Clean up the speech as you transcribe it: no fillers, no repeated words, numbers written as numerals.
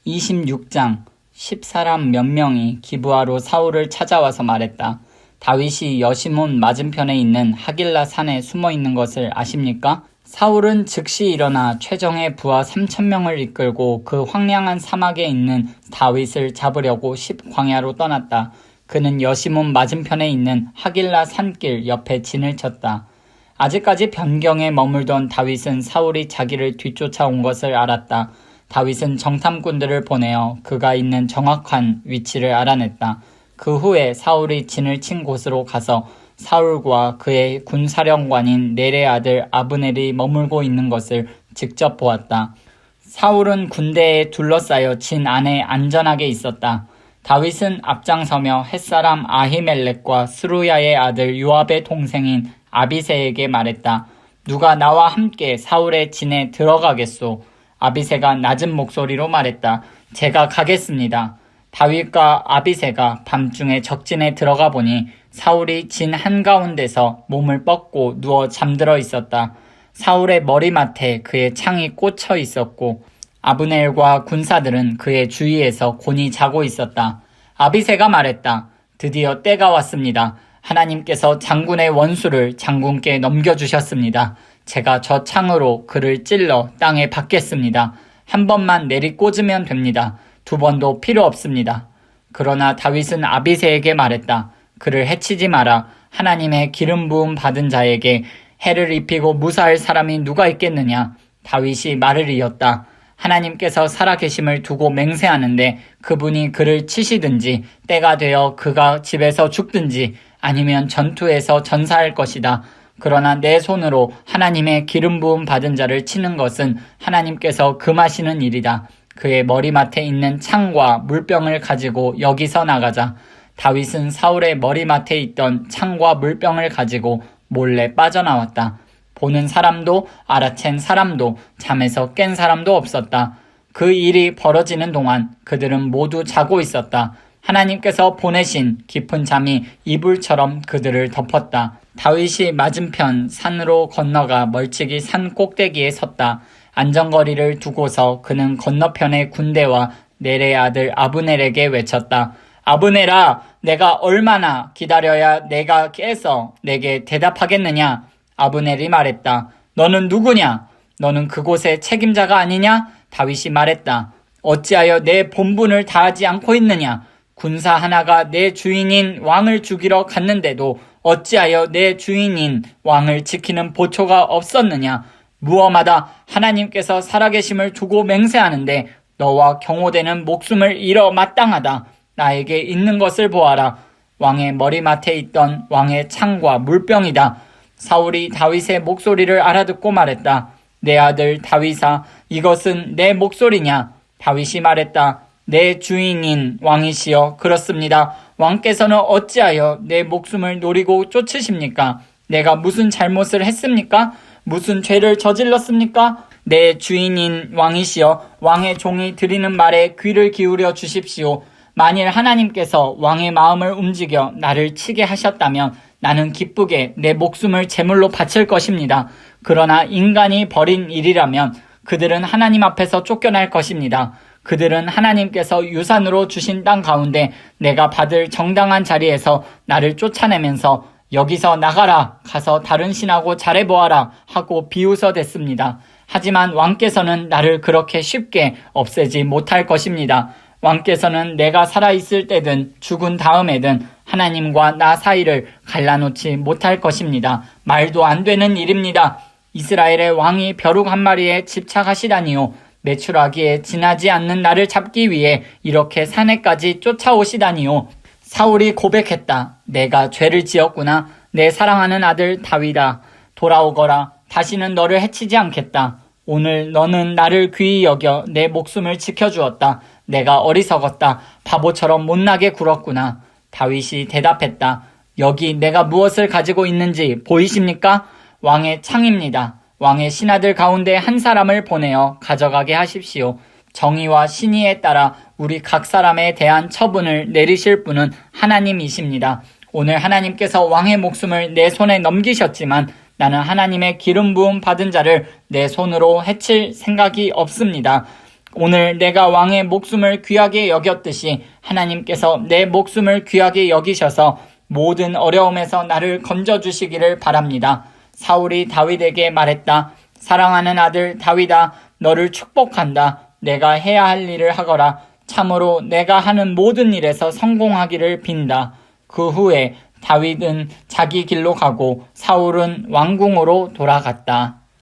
26장 10사람 몇 명이 기브아로 사울을 찾아와서 말했다. 다윗이 여시몬 맞은편에 있는 하길라 산에 숨어 있는 것을 아십니까? 사울은 즉시 일어나 최정예 부하 3,000명을 이끌고 그 황량한 사막에 있는 다윗을 잡으려고 광야로 떠났다. 그는 여시몬 맞은편에 있는 하길라 산길 옆에 진을 쳤다. 아직까지 변경에 머물던 다윗은 사울이 자기를 뒤쫓아온 것을 알았다. 다윗은 정탐꾼들을 보내어 그가 있는 정확한 위치를 알아냈다. 그 후에 사울이 진을 친 곳으로 가서 사울과 그의 군사령관인 넬의 아들 아브넬이 머물고 있는 것을 직접 보았다. 사울은 군대에 둘러싸여 진 안에 안전하게 있었다. 다윗은 앞장서며 햇사람 아히멜렉과 스루야의 아들 요압의 동생인 아비새에게 말했다. 누가 나와 함께 사울의 진에 들어가겠소? 아비새가 낮은 목소리로 말했다. 제가 가겠습니다. 다윗과 아비새가 밤중에 적진에 들어가 보니 사울이 진 한가운데서 몸을 뻗고 누워 잠들어 있었다. 사울의 머리맡에 그의 창이 꽂혀 있었고 아브넬과 군사들은 그의 주위에서 곤히 자고 있었다. 아비새가 말했다. 드디어 때가 왔습니다. 하나님께서 장군의 원수를 장군께 넘겨주셨습니다. 제가 저 창으로 그를 찔러 땅에 박겠습니다. 한 번만 내리꽂으면 됩니다. 두 번도 필요 없습니다. 그러나 다윗은 아비새에게 말했다. 그를 해치지 마라. 하나님의 기름 부음 받은 자에게 해를 입히고 무사할 사람이 누가 있겠느냐. 다윗이 말을 이었다. 하나님께서 살아계심을 두고 맹세하는데 그분이 그를 치시든지 때가 되어 그가 집에서 죽든지 아니면 전투에서 전사할 것이다. 그러나 내 손으로 하나님의 기름 부음 받은 자를 치는 것은 하나님께서 금하시는 일이다. 그의 머리맡에 있는 창과 물병을 가지고 여기서 나가자. 다윗은 사울의 머리맡에 있던 창과 물병을 가지고 몰래 빠져나왔다. 보는 사람도 알아챈 사람도 잠에서 깬 사람도 없었다. 그 일이 벌어지는 동안 그들은 모두 자고 있었다. 하나님께서 보내신 깊은 잠이 이불처럼 그들을 덮었다. 다윗이 맞은편 산으로 건너가 멀찍이 산 꼭대기에 섰다. 안전거리를 두고서 그는 건너편의 군대와 넬의 아들 아브넬에게 외쳤다. 아브넬아, 내가 얼마나 기다려야 내가 깨서 내게 대답하겠느냐? 아브넬이 말했다. 너는 누구냐? 너는 그곳의 책임자가 아니냐? 다윗이 말했다. 어찌하여 내 본분을 다하지 않고 있느냐? 군사 하나가 내 주인인 왕을 죽이러 갔는데도 어찌하여 내 주인인 왕을 지키는 보초가 없었느냐? 무엄하다. 하나님께서 살아계심을 두고 맹세하는데 너와 경호되는 목숨을 잃어 마땅하다. 나에게 있는 것을 보아라. 왕의 머리맡에 있던 왕의 창과 물병이다. 사울이 다윗의 목소리를 알아듣고 말했다. 내 아들 다윗아, 이것은 내 목소리냐? 다윗이 말했다. 내 주인인 왕이시여, 그렇습니다. 왕께서는 어찌하여 내 목숨을 노리고 쫓으십니까? 내가 무슨 잘못을 했습니까? 무슨 죄를 저질렀습니까? 내 주인인 왕이시여, 왕의 종이 드리는 말에 귀를 기울여 주십시오. 만일 하나님께서 왕의 마음을 움직여 나를 치게 하셨다면 나는 기쁘게 내 목숨을 제물로 바칠 것입니다. 그러나 인간이 벌인 일이라면 그들은 하나님 앞에서 쫓겨날 것입니다. 그들은 하나님께서 유산으로 주신 땅 가운데 내가 받을 정당한 자리에서 나를 쫓아내면서 여기서 나가라, 가서 다른 신하고 잘해보아라 하고 비웃어댔습니다. 하지만 왕께서는 나를 그렇게 쉽게 없애지 못할 것입니다. 왕께서는 내가 살아있을 때든 죽은 다음에든 하나님과 나 사이를 갈라놓지 못할 것입니다. 말도 안 되는 일입니다. 이스라엘의 왕이 벼룩 한 마리에 집착하시다니요. 매출하기에 지나지 않는 나를 잡기 위해 이렇게 산에까지 쫓아오시다니요. 사울이 고백했다. 내가 죄를 지었구나. 내 사랑하는 아들 다윗아, 돌아오거라. 다시는 너를 해치지 않겠다. 오늘 너는 나를 귀히 여겨 내 목숨을 지켜주었다. 내가 어리석었다. 바보처럼 못나게 굴었구나. 다윗이 대답했다. 여기 내가 무엇을 가지고 있는지 보이십니까? 왕의 창입니다. 왕의 신하들 가운데 한 사람을 보내어 가져가게 하십시오. 정의와 신의에 따라 우리 각 사람에 대한 처분을 내리실 분은 하나님이십니다. 오늘 하나님께서 왕의 목숨을 내 손에 넘기셨지만 나는 하나님의 기름 부음 받은 자를 내 손으로 해칠 생각이 없습니다. 오늘 내가 왕의 목숨을 귀하게 여겼듯이 하나님께서 내 목숨을 귀하게 여기셔서 모든 어려움에서 나를 건져주시기를 바랍니다. 사울이 다윗에게 말했다. 사랑하는 아들 다윗아, 너를 축복한다. 내가 해야 할 일을 하거라. 참으로 내가 하는 모든 일에서 성공하기를 빈다. 그 후에 다윗은 자기 길로 가고 사울은 왕궁으로 돌아갔다.